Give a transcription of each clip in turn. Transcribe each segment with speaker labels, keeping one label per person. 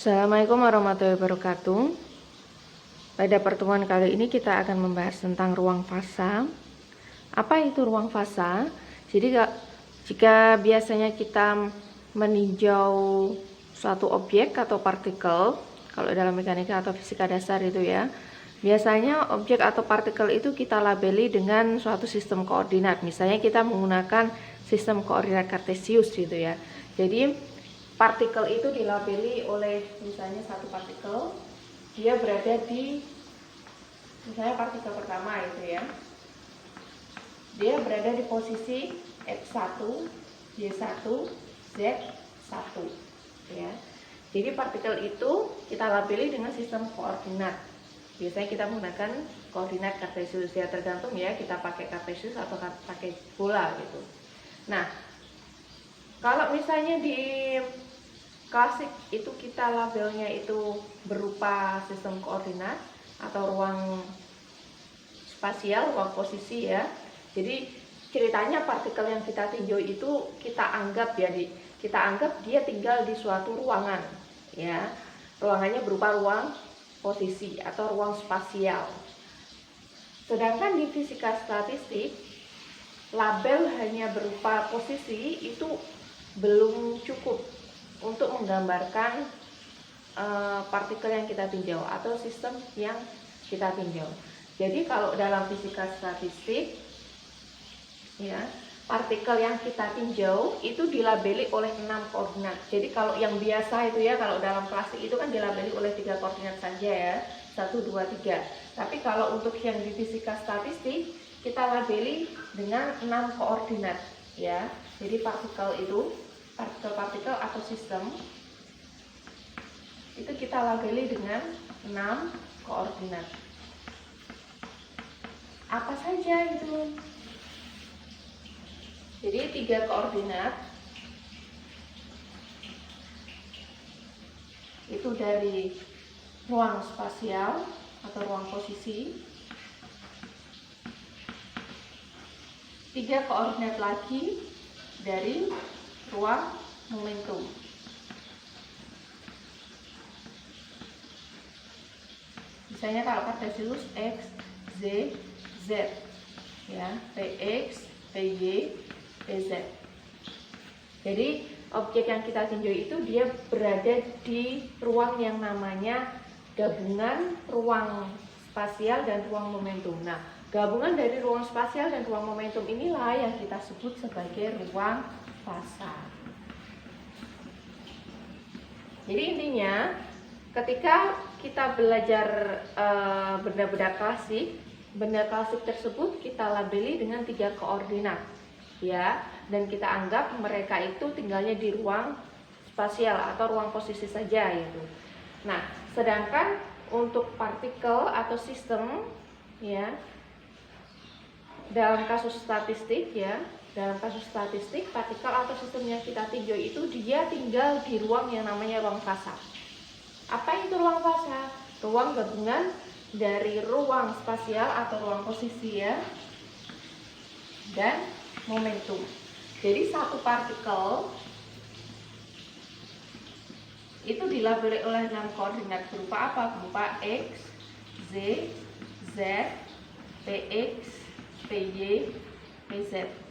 Speaker 1: Assalamualaikum warahmatullahi wabarakatuh. Pada pertemuan kali ini kita akan membahas tentang ruang fasa. Apa itu ruang fasa? Jadi jika biasanya kita meninjau suatu objek atau partikel, kalau dalam mekanika atau fisika dasar itu ya, biasanya objek atau partikel itu kita labeli dengan suatu sistem koordinat. Misalnya kita menggunakan sistem koordinat kartesius gitu ya. Jadi partikel itu dilabeli oleh misalnya satu partikel, dia berada di misalnya partikel pertama itu ya, dia berada di posisi X1, Y1, Z1 ya. Jadi partikel itu kita labeli dengan sistem koordinat. Biasanya kita menggunakan koordinat kartesius ya, tergantung ya kita pakai kartesius atau pakai bola gitu. Nah, kalau misalnya di klasik itu kita labelnya itu berupa sistem koordinat atau ruang spasial, ruang posisi ya. Jadi ceritanya partikel yang kita tinjau itu kita anggap dia tinggal di suatu ruangan ya. Ruangannya berupa ruang posisi atau ruang spasial. Sedangkan di fisika statistik label hanya berupa posisi itu belum cukup untuk menggambarkan partikel yang kita tinjau atau sistem yang kita tinjau. Jadi kalau dalam fisika statistik ya, partikel yang kita tinjau itu dilabeli oleh 6 koordinat. Jadi kalau yang biasa itu ya, kalau dalam klasik itu kan dilabeli oleh 3 koordinat saja ya, 1, 2, 3. Tapi kalau untuk yang di fisika statistik kita labeli dengan 6 koordinat ya. Jadi partikel atau sistem itu kita labeli dengan 6 koordinat. Apa saja itu? Jadi 3 koordinat itu dari ruang spasial atau ruang posisi. 3 koordinat lagi dari ruang momentum. Misalnya kalau kartesius X, Z, Z ya, Px, Py, Pz. Jadi objek yang kita tinjau itu dia berada di ruang yang namanya gabungan ruang spasial dan ruang momentum. Nah, gabungan dari ruang spasial dan ruang momentum inilah yang kita sebut sebagai ruang fasa. Jadi intinya ketika kita belajar benda-benda klasik tersebut kita labeli dengan 3 koordinat ya, dan kita anggap mereka itu tinggalnya di ruang spasial atau ruang posisi saja gitu. Nah, sedangkan untuk partikel atau sistem ya, dalam kasus statistik partikel atau sistem yang kita tinjau itu dia tinggal di ruang yang namanya ruang fasa. Apa itu ruang fasa? Ruang gabungan dari ruang spasial atau ruang posisi ya, dan momentum. Jadi satu partikel itu dilabeli oleh 6 koordinat berupa apa? Berupa X, Z, Z, Px, Py, Pz.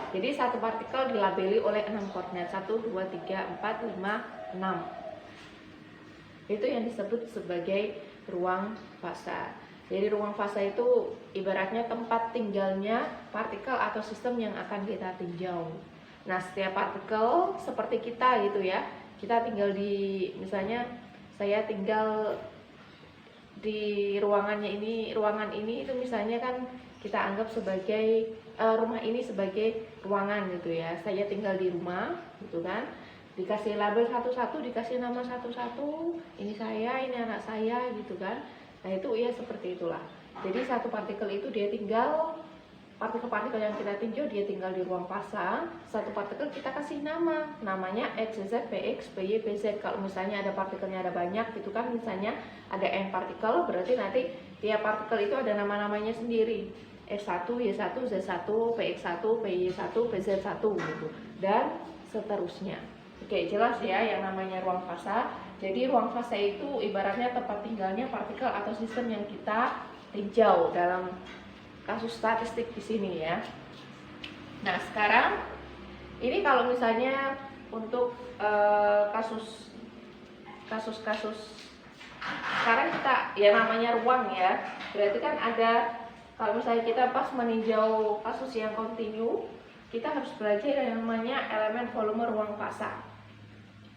Speaker 1: Jadi satu partikel dilabeli oleh 6 koordinat, 1, 2, 3, 4, 5, 6. Itu yang disebut sebagai ruang fasa. Jadi ruang fasa itu ibaratnya tempat tinggalnya partikel atau sistem yang akan kita tinjau. Nah, setiap partikel seperti kita gitu ya, kita tinggal di, misalnya saya tinggal di ruangan ini itu misalnya kan kita anggap sebagai rumah ini sebagai ruangan gitu ya. Saya tinggal di rumah gitu kan, dikasih label satu-satu, dikasih nama satu-satu, ini saya, ini anak saya gitu kan. Nah itu ya seperti itulah. Jadi satu partikel itu dia tinggal, partikel-partikel yang kita tinjau dia tinggal di ruang fasa. Satu partikel kita kasih namanya X, Z, Px, Py, Pz. Kalau misalnya ada partikelnya ada banyak gitu kan, misalnya ada n partikel, berarti nanti tiap partikel itu ada nama-namanya sendiri. X1, Y1, Z1, Px1, Py1, Pz1 gitu, dan seterusnya. Oke, jelas ya yang namanya ruang fasa. Jadi ruang fasa itu ibaratnya tempat tinggalnya partikel atau sistem yang kita tinjau dalam kasus statistik di sini ya. Nah, sekarang ini kalau misalnya untuk kasus-kasus sekarang kita ya namanya ruang ya. Berarti kan ada, kalau misalnya kita pas meninjau kasus yang kontinu, kita harus belajar yang namanya elemen volume ruang fasa.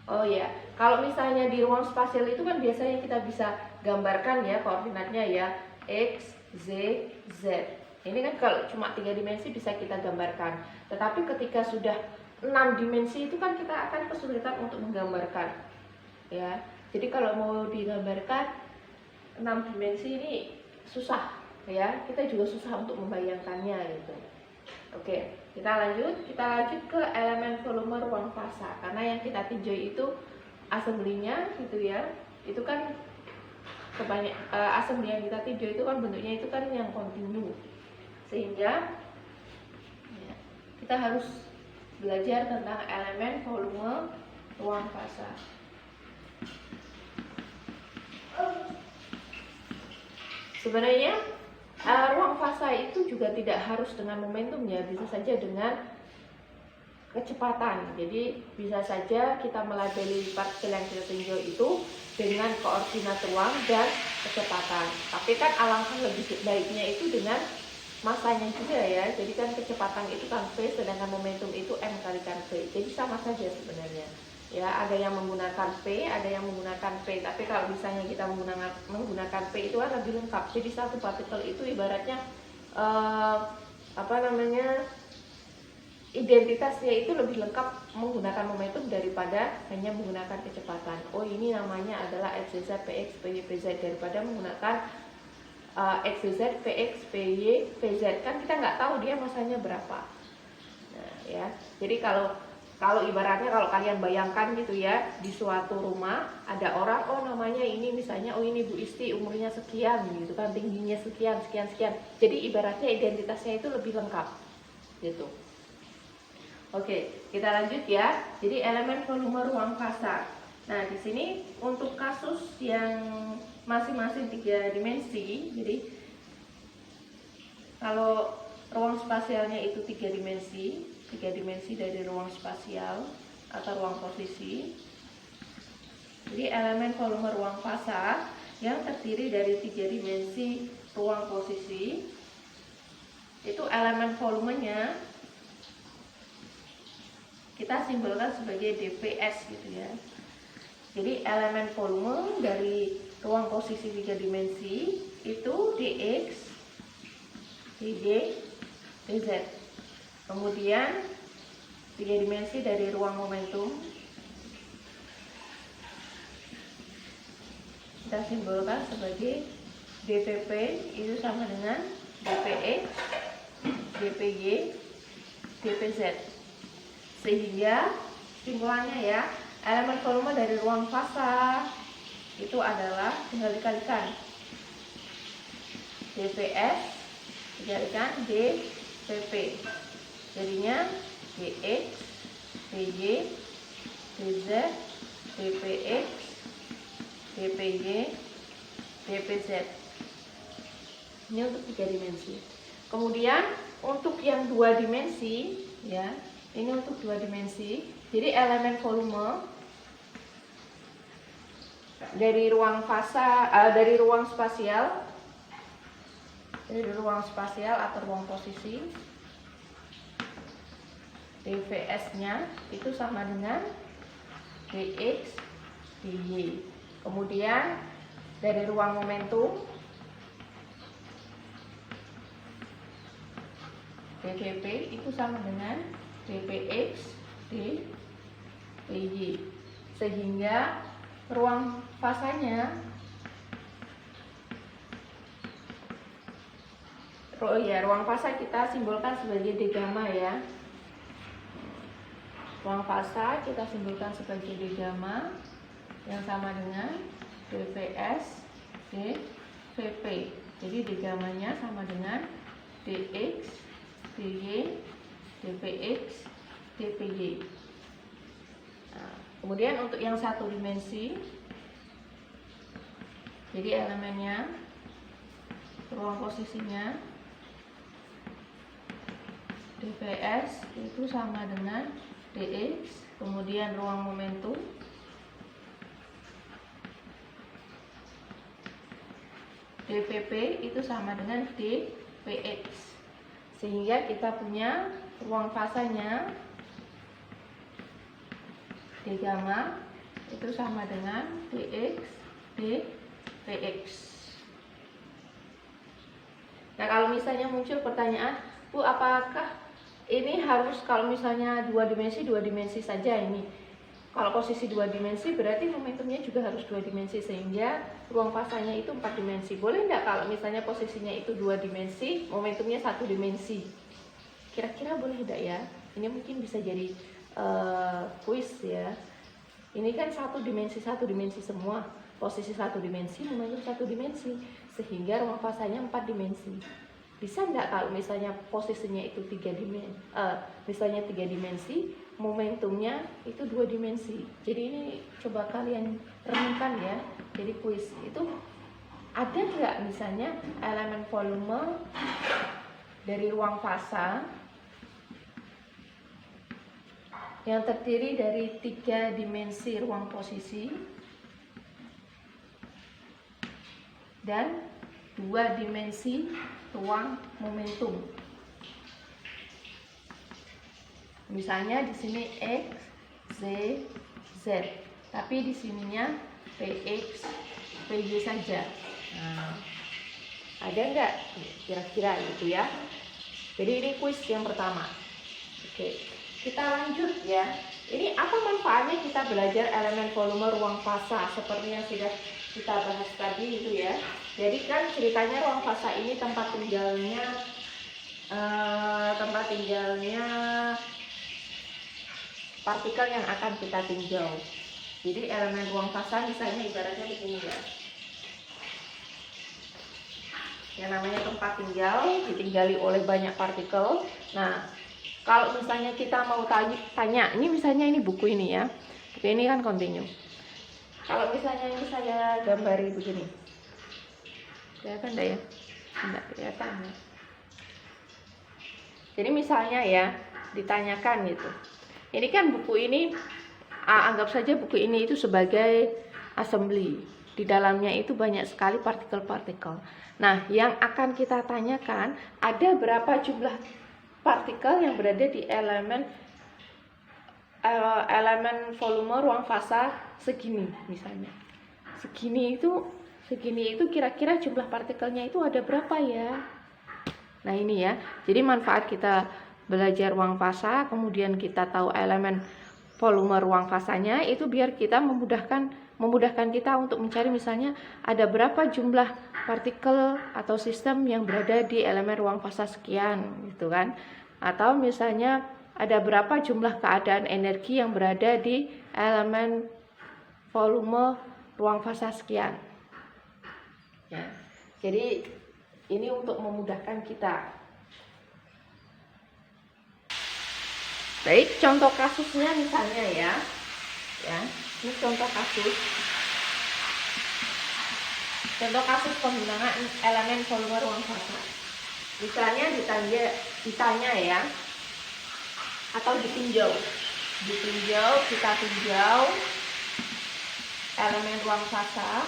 Speaker 1: Oh ya, kalau misalnya di ruang spasial itu kan biasanya kita bisa gambarkan ya koordinatnya ya, X, Z, Z. Ini kan kalau cuma 3 dimensi bisa kita gambarkan. Tetapi ketika sudah 6 dimensi itu kan kita akan kesulitan untuk menggambarkan. Ya. Jadi kalau mau digambarkan 6 dimensi ini susah ya. Kita juga susah untuk membayangkannya gitu. Oke, kita lanjut ke elemen volume ruang fasa. Karena yang kita tinjau itu assembly-nya gitu ya. Itu kan assembly yang kita tinjau itu kan bentuknya itu kan yang kontinu. Sehingga ya, kita harus belajar tentang elemen volume ruang fasa. Sebenarnya ruang fasa itu juga tidak harus dengan momentum ya, bisa saja dengan kecepatan. Jadi bisa saja kita melabeli partikel yang kita tinjau itu dengan koordinat ruang dan kecepatan. Tapi kan alangkah lebih baiknya itu dengan masanya juga ya. Jadi kan kecepatan itu kan V, sedangkan momentum itu M kalikan V. Jadi sama saja sebenarnya. Ya, ada yang menggunakan P, ada yang menggunakan P. Tapi kalau misalnya kita menggunakan P itu kan lebih lengkap. Jadi satu partikel itu ibaratnya identitasnya itu lebih lengkap menggunakan momentum daripada hanya menggunakan kecepatan. Oh, ini namanya adalah XZ, PX, PY, PZ daripada menggunakan XZ, PX, PY, PZ. Kan kita nggak tahu dia masanya berapa. Nah, ya. Jadi kalau ibaratnya kalau kalian bayangkan gitu ya, di suatu rumah ada orang, oh namanya ini misalnya, oh ini Bu Isti umurnya sekian gitu kan, tingginya sekian. Jadi ibaratnya identitasnya itu lebih lengkap gitu. Oke, kita lanjut ya. Jadi elemen volume ruang fasa. Nah, di sini untuk kasus yang masing-masing 3 dimensi, jadi kalau ruang spasialnya itu 3 dimensi dari ruang spasial atau ruang posisi. Jadi elemen volume ruang fasa yang terdiri dari 3 dimensi ruang posisi, itu elemen volumenya kita simbolkan sebagai dps gitu ya. Jadi elemen volume dari ruang posisi 3 dimensi itu dx, dy, dz. Kemudian 3 dimensi dari ruang momentum kita simbolkan sebagai dpp, itu sama dengan dpx, dpy, dpz. Sehingga simpulannya ya, elemen volume dari ruang fasa itu adalah tinggal dikalikan dps dikalikan dpp. Jadinya dx, dy, dz, dpx, dpy, dpz. Ini untuk 3 dimensi. Kemudian untuk yang 2 dimensi ya, ini untuk 2 dimensi. Jadi elemen volume dari ruang fasa, dari ruang spasial atau ruang posisi, dvs-nya itu sama dengan dx, dy. Kemudian dari ruang momentum, dvp itu sama dengan dpx, dpy. Sehingga ruang fasanya ruang fasa kita simbolkan sebagai D gamma ya. Ruang fasa kita simbolkan sebagai D gamma yang sama dengan dvs, dvp. Jadi D gammanya sama dengan dx, dy, dpx, dpy. Nah, kemudian untuk yang satu dimensi, jadi elemennya, ruang posisinya dps itu sama dengan dx, kemudian ruang momentum dpp itu sama dengan dpx, sehingga kita punya ruang fasanya d gamma itu sama dengan dx dpx. Nah, kalau misalnya muncul pertanyaan, Bu, apakah ini harus kalau misalnya dua dimensi saja ini? Kalau posisi dua dimensi berarti momentumnya juga harus dua dimensi, sehingga ruang fasanya itu 4 dimensi. Boleh nggak kalau misalnya posisinya itu 2 dimensi, momentumnya 1 dimensi? Kira-kira boleh nggak ya? Ini mungkin bisa jadi kuis ya. Ini kan 1 dimensi semua. Posisi 1 dimensi, momentum 1 dimensi, sehingga ruang fasanya 4 dimensi. Bisa nggak kalau misalnya posisinya itu 3 dimensi, momentumnya itu 2 dimensi. Jadi ini coba kalian renungkan ya. Jadi kuis itu ada nggak misalnya elemen volume dari ruang fasa yang terdiri dari 3 dimensi ruang posisi dan 2 dimensi ruang momentum. Misalnya di sini X, Z, Z, tapi di sininya PX, PY saja. Nah, ada nggak kira-kira gitu ya? Jadi ini kuis yang pertama. Oke, kita lanjut ya. Ini apa manfaatnya kita belajar elemen volume ruang fasa seperti yang sudah kita bahas tadi itu ya. Jadi kan ceritanya ruang fasa ini tempat tinggalnya partikel yang akan kita tinjau. Jadi elemen ruang fasa misalnya ibaratnya begini ya. Yang namanya tempat tinggal ditinggali oleh banyak partikel. Nah, kalau misalnya kita mau tanya, ini misalnya ini buku ini ya. Buku ini kan kontinu. Kalau misalnya ini saya gambari begini. Kelihatan enggak ya? Enggak kelihatan ya. Jadi misalnya ya, ditanyakan gitu. Ini kan buku ini, anggap saja buku ini itu sebagai assembly. Di dalamnya itu banyak sekali partikel-partikel. Nah, yang akan kita tanyakan, ada berapa jumlah partikel yang berada di elemen volume ruang fasa segini misalnya. Segini itu kira-kira jumlah partikelnya itu ada berapa ya? Nah, ini ya. Jadi manfaat kita belajar ruang fasa, kemudian kita tahu elemen volume ruang fasanya, itu biar kita memudahkan kita untuk mencari misalnya ada berapa jumlah partikel atau sistem yang berada di elemen ruang fasa sekian gitu kan. Atau misalnya ada berapa jumlah keadaan energi yang berada di elemen volume ruang fasa sekian. Ya. Jadi ini untuk memudahkan kita. Baik, contoh kasusnya misalnya ya. Ini contoh kasus. Contoh kasus penggunaan elemen volume ruang fasa. Misalnya ditanya ya, atau ditinjau. Kita tinjau elemen ruang fasa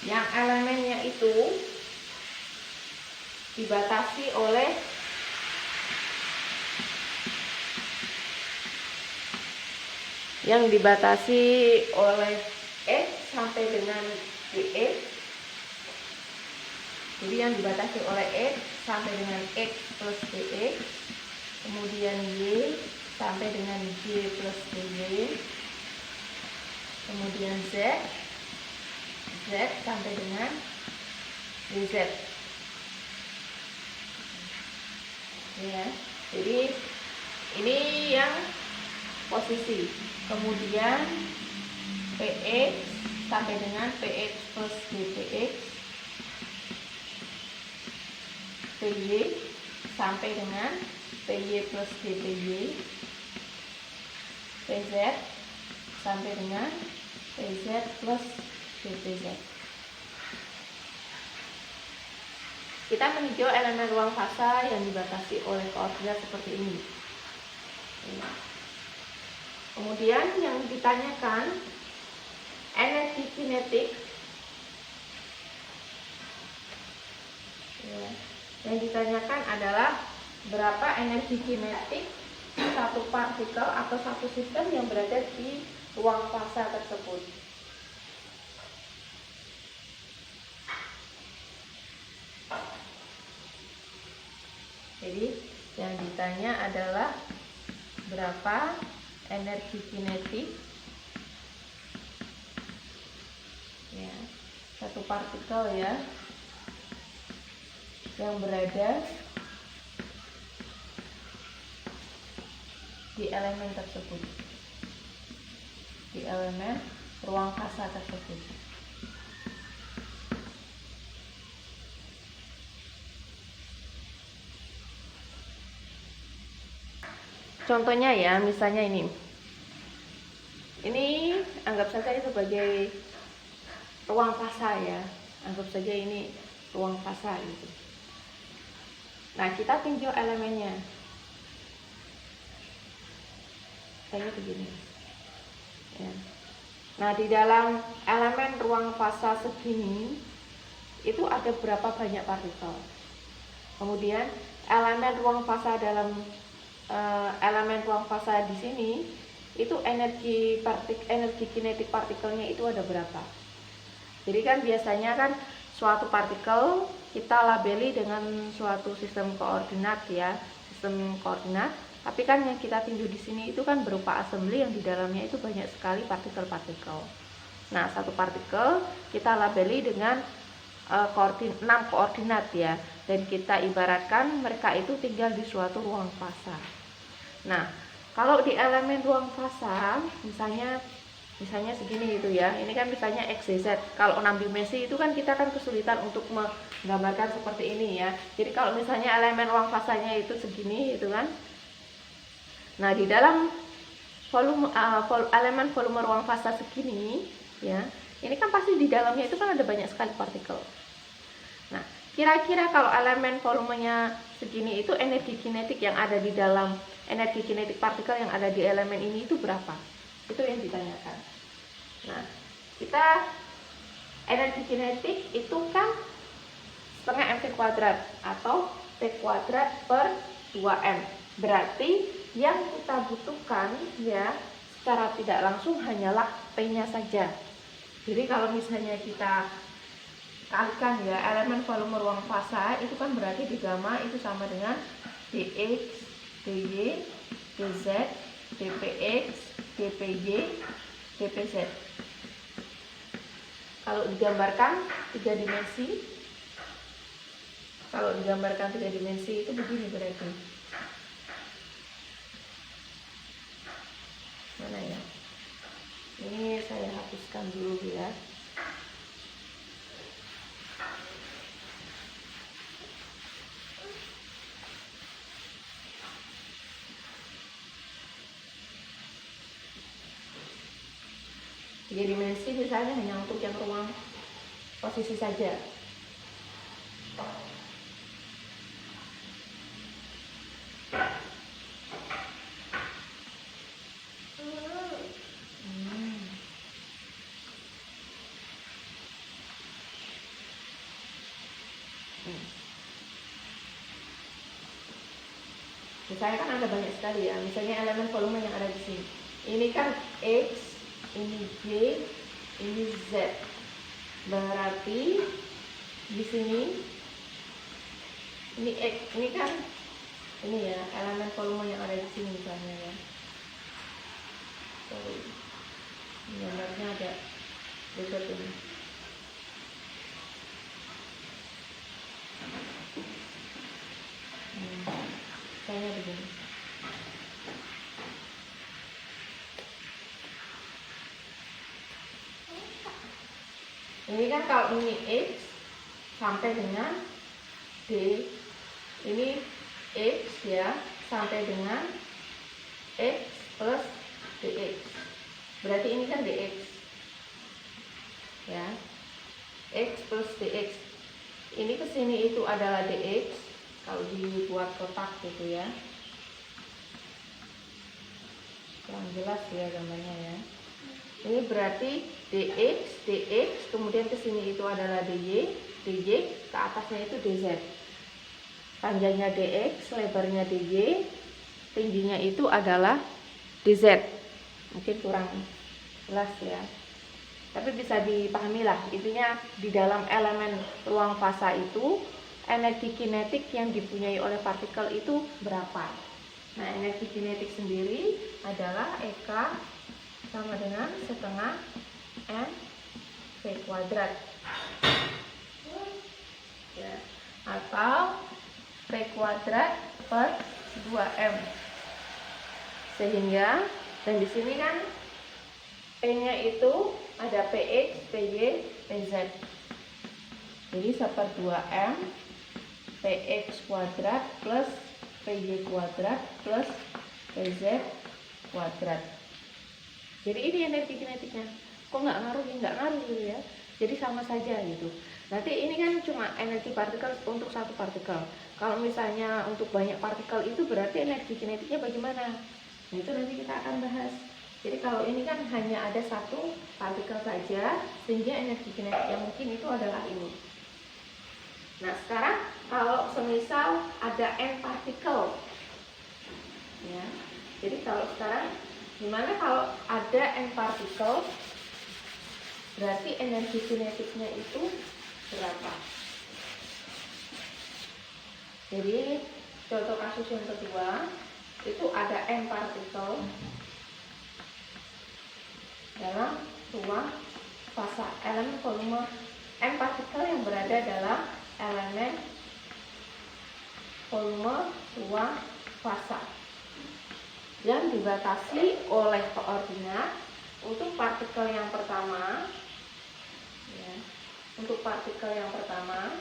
Speaker 1: yang elemennya itu dibatasi oleh X sampai dengan Dx. Jadi yang dibatasi oleh X sampai dengan X plus Dx, kemudian Y sampai dengan Y plus Dy, kemudian Z sampai dengan Dz. Ya, jadi ini yang posisi. Kemudian Px sampai dengan Px plus Dpx, Py sampai dengan PY plus DPY, PZ sampai dengan PZ plus DPZ. Kita meninjau elemen ruang fasa yang dibatasi oleh koordinat seperti ini. Kemudian yang ditanyakan energi kinetik. Yang ditanyakan adalah berapa energi kinetik satu partikel atau satu sistem yang berada di ruang fasa tersebut. Jadi yang ditanya adalah berapa energi kinetik ya, satu partikel ya yang berada di elemen tersebut, di elemen ruang fasa tersebut. Contohnya ya, misalnya ini anggap saja ini sebagai ruang fasa ya, anggap saja ini ruang fasa gitu. Nah, kita tinjau elemennya. Kayak begini. Ya. Nah, di dalam elemen ruang fasa segini itu ada berapa banyak partikel. Kemudian elemen ruang fasa dalam elemen ruang fasa di sini itu energi kinetik partikelnya itu ada berapa. Jadi kan biasanya kan suatu partikel kita labeli dengan suatu sistem koordinat ya, sistem koordinat. Tapi kan yang kita tinjau di sini itu kan berupa assembly yang di dalamnya itu banyak sekali partikel-partikel. Nah, satu partikel kita labeli dengan 6 koordinat ya, dan kita ibaratkan mereka itu tinggal di suatu ruang fasa. Nah, kalau di elemen ruang fasa misalnya segini itu ya, ini kan misalnya X, Y, Z. Kalau 6 dimensi itu kan kita kan kesulitan untuk menggambarkan seperti ini ya. Jadi kalau misalnya elemen ruang fasanya itu segini itu kan. Nah, di dalam elemen volume ruang fasa segini ya, ini kan pasti di dalamnya itu kan ada banyak sekali partikel. Nah, kira-kira kalau elemen volumenya segini itu energi kinetik yang ada di dalam energi kinetik partikel yang ada di elemen ini itu berapa? Itu yang ditanyakan. Nah, kita energi kinetik itu kan setengah mv kuadrat atau T kuadrat per 2m. Berarti yang kita butuhkan ya secara tidak langsung hanyalah P-nya saja. Jadi kalau misalnya kita kalikan ya elemen volume ruang fasa itu kan berarti di gamma itu sama dengan dx, dy, dz, dpx, dpy, dpz. Kalau digambarkan 3 dimensi, itu begini berarti. Mana ya? Ini saya hapuskan dulu ya. Tiga dimensi misalnya hanya untuk yang ruang posisi saja. Misalnya kan ada banyak sekali ya. Misalnya elemen volume yang ada di sini. Ini kan X, ini Y, ini Z. Berarti di sini ini X, ini kan ini ya elemen volume yang ada di sini misalnya ya. Sorry, gambarnya ada ribet ini. Kayaknya begini. Ini kan kalau ini X sampai dengan D, ini X ya sampai dengan X plus dx. Berarti ini kan dx ya, X plus dx. Ini kesini itu adalah dx kalau dibuat kotak gitu ya, kurang jelas ya gambarnya ya. Ini berarti dx, dx, kemudian kesini itu adalah dy, dy, ke atasnya itu dz. Panjangnya dx, lebarnya dy, tingginya itu adalah dz. Mungkin kurang jelas ya, tapi bisa dipahami lah. Intinya di dalam elemen ruang fasa itu energi kinetik yang dipunyai oleh partikel itu berapa. Nah, energi kinetik sendiri adalah EK sama dengan setengah mv kuadrat ya, atau v kuadrat per 2m. Sehingga, dan di sini kan P-nya itu ada Px, Py, Pz. Jadi 1/2m Px kuadrat plus Py kuadrat plus Pz kuadrat. Jadi ini energi kinetiknya. Kok nggak ngaruh? Nggak ngaruh gitu ya. Jadi sama saja gitu. Nanti ini kan cuma energi partikel untuk satu partikel. Kalau misalnya untuk banyak partikel itu berarti energi kinetiknya bagaimana? Nah, itu nanti kita akan bahas. Jadi kalau ini kan hanya ada satu partikel saja, sehingga energi kinetik yang mungkin itu adalah ini. Nah, sekarang kalau semisal ada n partikel ya. Jadi kalau sekarang gimana kalau ada n partikel, berarti energi kinetiknya itu berapa? Jadi contoh kasus yang kedua, itu ada n partikel dalam ruang fasa, elemen volume. N partikel yang berada dalam elemen volume ruang fasa yang dibatasi oleh koordinat. Untuk partikel yang pertama ya, untuk partikel yang pertama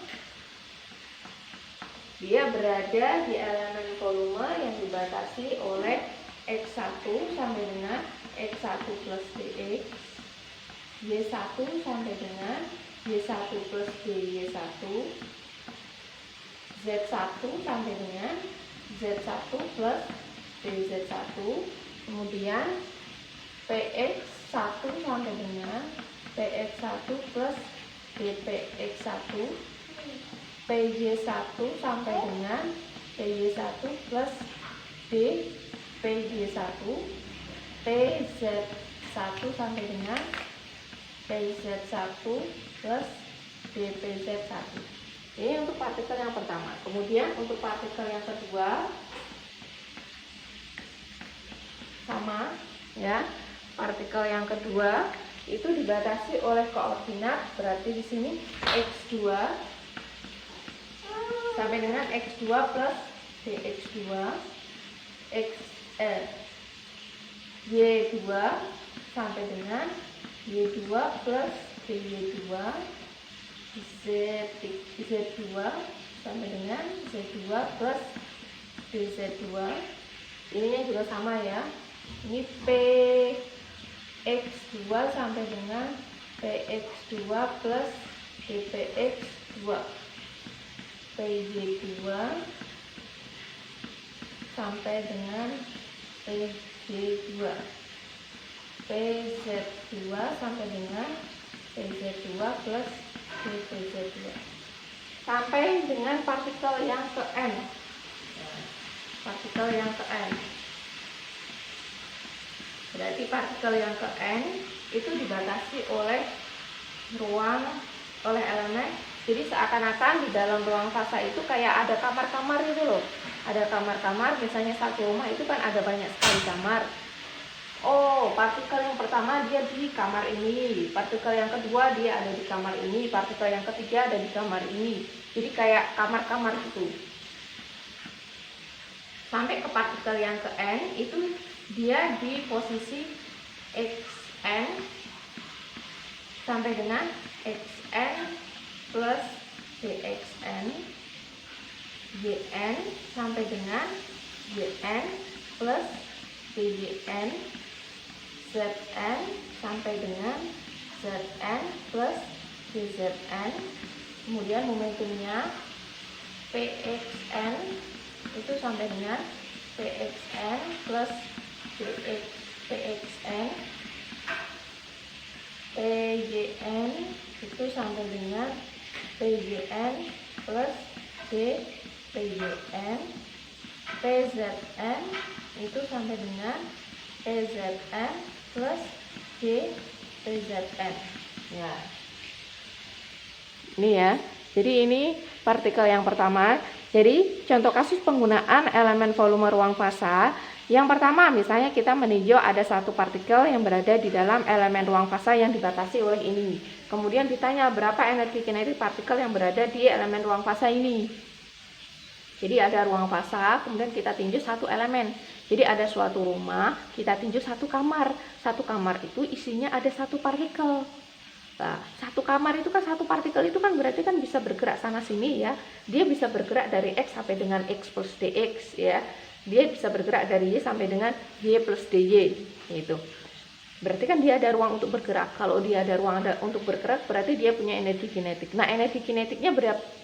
Speaker 1: dia berada di elemen volume yang dibatasi oleh X1 sampai dengan X1 plus dx, Y1 sampai dengan Y1 plus dy1, Z1 sampai dengan Z1 plus dz1, kemudian Px1 sampai dengan Px1 plus dpx1, Py1 sampai dengan Py1 plus dpy1, Pz1 sampai dengan Pz1 plus dpz1. Ini untuk partikel yang pertama. Kemudian untuk partikel yang kedua sama ya. Partikel yang kedua itu dibatasi oleh koordinat, berarti di sini x2 sampai dengan x2 plus dx2, y2 sampai dengan y2 plus dy2, z2 sampai dengan z2 plus dz2. Ininya juga sama ya. Ini Px2 sampai dengan Px2 plus dpx2, Py2 sampai dengan Pj2, Pz2 sampai dengan Pz2 plus dpz2, sampai dengan partikel yang ke n. Partikel yang ke n. Berarti partikel yang ke n itu dibatasi oleh elemen. Jadi seakan-akan di dalam ruang fasa itu kayak ada kamar-kamar itu loh. Ada kamar-kamar, misalnya satu rumah itu kan ada banyak sekali kamar. Oh, partikel yang pertama dia di kamar ini, partikel yang kedua dia ada di kamar ini, partikel yang ketiga ada di kamar ini. Jadi kayak kamar-kamar itu. Sampai ke partikel yang ke n itu dia di posisi xn sampai dengan xn plus dxn, yn sampai dengan Jn plus Djn Zn sampai dengan Zn plus Dzn. Kemudian momentumnya Pxn itu sampai dengan Pxn plus Pxn. Pjn itu sampai dengan Pjn plus Dpjn. Pzn itu sampai dengan Pzn plus Dpzn. Ya. Ini ya. Jadi ini partikel yang pertama. Jadi contoh kasus penggunaan elemen volume ruang fasa. Yang pertama, misalnya kita meninjau ada satu partikel yang berada di dalam elemen ruang fasa yang dibatasi oleh ini. Kemudian ditanya berapa energi kinetik partikel yang berada di elemen ruang fasa ini. Jadi ada ruang fasa, kemudian kita tinjau satu elemen. Jadi ada suatu rumah, kita tinjau satu kamar. Satu kamar itu isinya ada satu partikel. Nah, satu kamar itu kan satu partikel itu kan berarti kan bisa bergerak sana sini ya. Dia bisa bergerak dari X sampai dengan X plus DX ya. Dia bisa bergerak dari Y sampai dengan Y plus DY gitu. Berarti kan dia ada ruang untuk bergerak. Kalau dia ada ruang untuk bergerak berarti dia punya energi kinetik. Nah, energi kinetiknya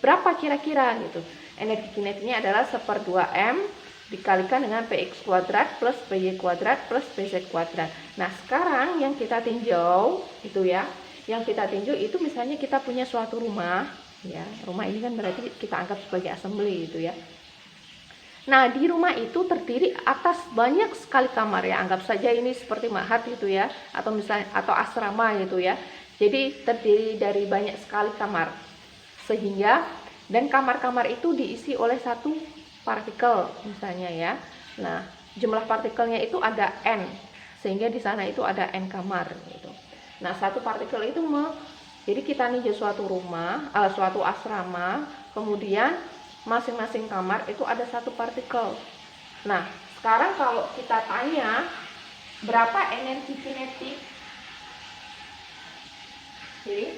Speaker 1: berapa kira-kira gitu. Energi kinetiknya adalah 1/2M dikalikan dengan Px kuadrat plus Py kuadrat plus Pz kuadrat. Nah, sekarang yang kita tinjau itu ya. Yang kita tinjau itu misalnya kita punya suatu rumah ya. Rumah ini kan berarti kita anggap sebagai assembly gitu ya. Nah, di rumah itu terdiri atas banyak sekali kamar ya. Anggap saja ini seperti mahat gitu ya, atau misalnya atau asrama gitu ya. Jadi terdiri dari banyak sekali kamar. Sehingga dan kamar-kamar itu diisi oleh satu partikel misalnya ya. Nah, jumlah partikelnya itu ada n. Sehingga di sana itu ada n kamar gitu. Nah, satu partikel itu jadi kita ninjau suatu rumah, suatu asrama, kemudian masing-masing kamar itu ada satu partikel. Nah, sekarang kalau kita tanya berapa energi kinetik, jadi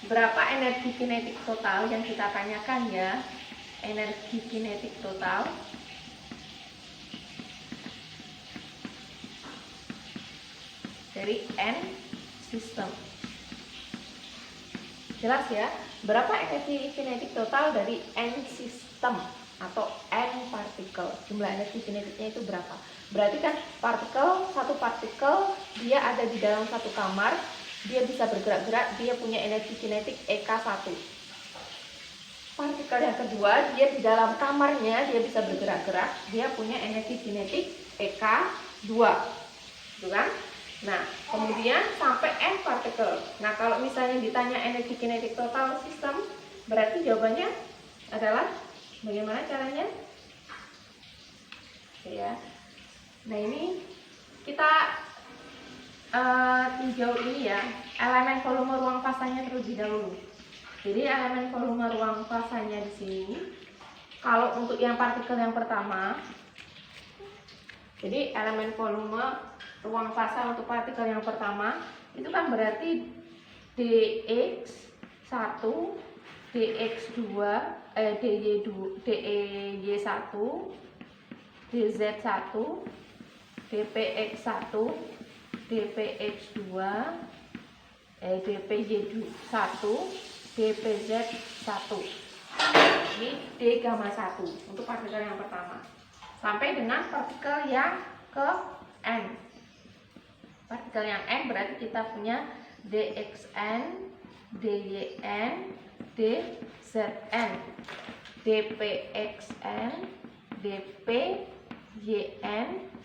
Speaker 1: berapa energi kinetik total yang kita tanyakan ya, energi kinetik total dari n sistem. Jelas ya? Berapa energi kinetik total dari n sistem atau n partikel? Jumlah energi kinetiknya itu berapa? Berarti kan satu partikel dia ada di dalam satu kamar, dia bisa bergerak-gerak, dia punya energi kinetik EK1. Partikel yang kedua, dia di dalam kamarnya, dia bisa bergerak-gerak, dia punya energi kinetik EK2. Gitu kan? Nah, kemudian sampai n partikel. Nah, kalau misalnya ditanya energi kinetik total sistem, berarti jawabannya adalah bagaimana caranya? Ya. Nah, ini kita tinjau ini ya, elemen volume ruang fasanya terlebih dahulu. Jadi elemen volume ruang fasanya di sini, kalau untuk yang partikel yang pertama, jadi elemen volume ruang fasa untuk partikel yang pertama itu kan berarti dx1, dx2, dy1, dz1, dpx1, dpx2, dpy1, dpz1. Ini d gamma 1 untuk partikel yang pertama. Sampai dengan partikel yang ke n. Partikel yang n berarti kita punya dxn, dyn, dzn, dpxn, dpyn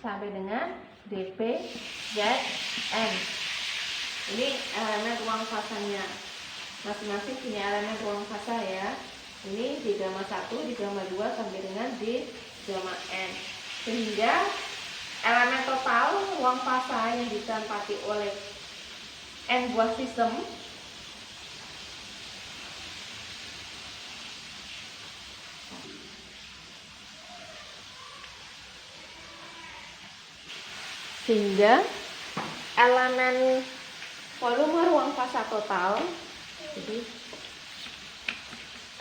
Speaker 1: sampai dengan dpzn. Ini elemen ruang fasanya. Masing-masing punya elemen ruang fasa ya. Ini d gamma 1, d gamma 2 sampai dengan d gamma n. Sehingga elemen total ruang fasa yang ditempati oleh n buah sistem sehingga elemen volume ruang fasa total, jadi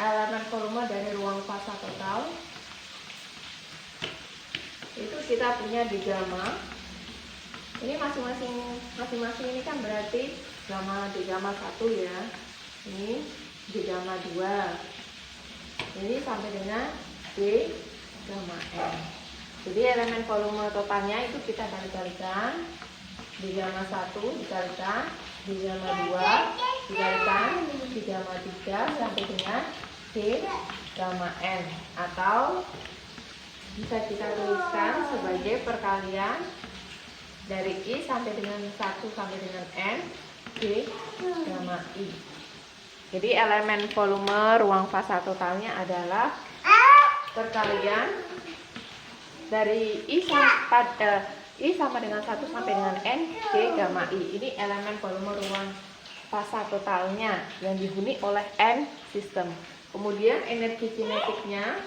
Speaker 1: elemen volume dari ruang fasa total itu kita punya di gamma. Ini masing-masing ini kan berarti gamma di gamma 1 ya. Ini di gamma 2. Ini sampai dengan D gamma N. Jadi elemen volume totalnya itu kita kali-kalikan. Di gamma 1 dikalikan di gamma 2 dikalikan di gamma 3 sampai dengan D gamma N, atau bisa kita tuliskan sebagai perkalian dari I sampai dengan 1 sampai dengan N D gamma I. Jadi elemen volume ruang fasa totalnya adalah perkalian dari I sama dengan 1 sampai dengan N D gamma I. Ini elemen volume ruang fasa totalnya yang dihuni oleh N sistem. Kemudian energi kinetiknya,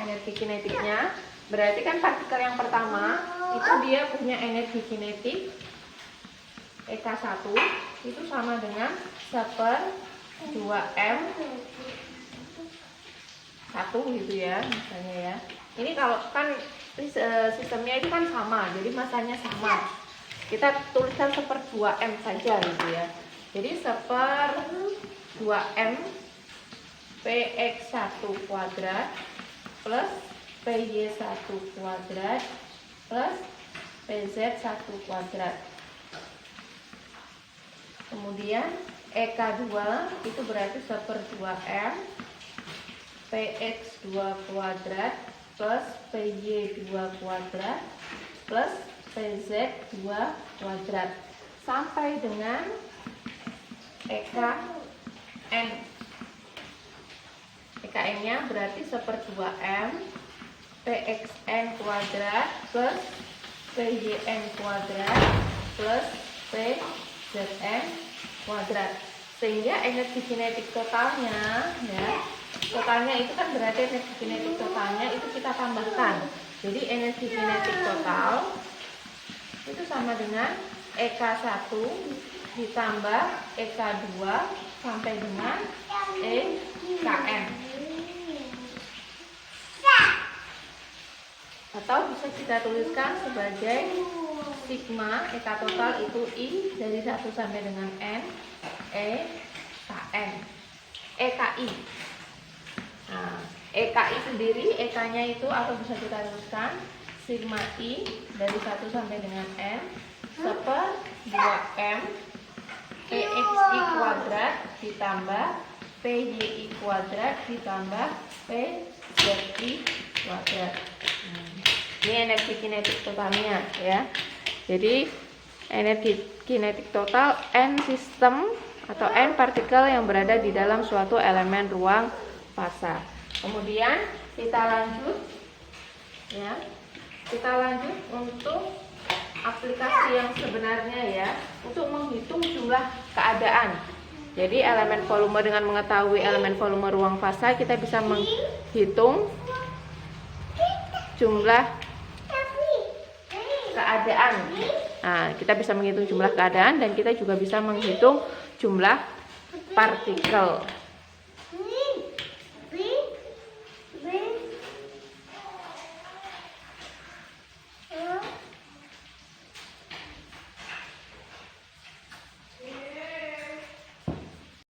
Speaker 1: energi kinetiknya berarti kan partikel yang pertama itu dia punya energi kinetik EK1 itu sama dengan 1/2m 1 gitu ya, misalnya ya. Ini kalau kan sistemnya itu kan sama, jadi masanya sama. Kita tuliskan 1/2m saja gitu ya. Jadi 1/2m px1 kuadrat plus py1 kuadrat plus pz1 kuadrat. Kemudian EK2 itu berarti 1/2m px2 kuadrat plus py2 kuadrat plus pz2 kuadrat sampai dengan EKN. EKN-nya berarti 1/2m pxn kuadrat plus pyn kuadrat plus pzn kuadrat. Sehingga energi kinetik totalnya ya, totalnya itu kan berarti energi kinetik totalnya itu kita tambahkan. Jadi energi kinetik total itu sama dengan EK1 ditambah EK2 sampai dengan EKN. Atau bisa kita tuliskan sebagai sigma EK total itu I dari 1 sampai dengan N EKN EKI. Nah, EKI sendiri, EK-nya itu atau bisa kita tuliskan sigma I dari 1 sampai dengan N 1/2m PXI kuadrat ditambah PYI kuadrat ditambah PZI kuadrat. Ini energi kinetik totalnya ya. Jadi energi kinetik total N sistem atau N partikel yang berada di dalam suatu elemen ruang fasa. Kemudian kita lanjut ya. Kita lanjut untuk aplikasi yang sebenarnya ya, untuk menghitung jumlah keadaan. Jadi elemen volume, dengan mengetahui elemen volume ruang fasa kita bisa menghitung jumlah keadaan. Nah, kita bisa menghitung jumlah keadaan dan kita juga bisa menghitung jumlah partikel.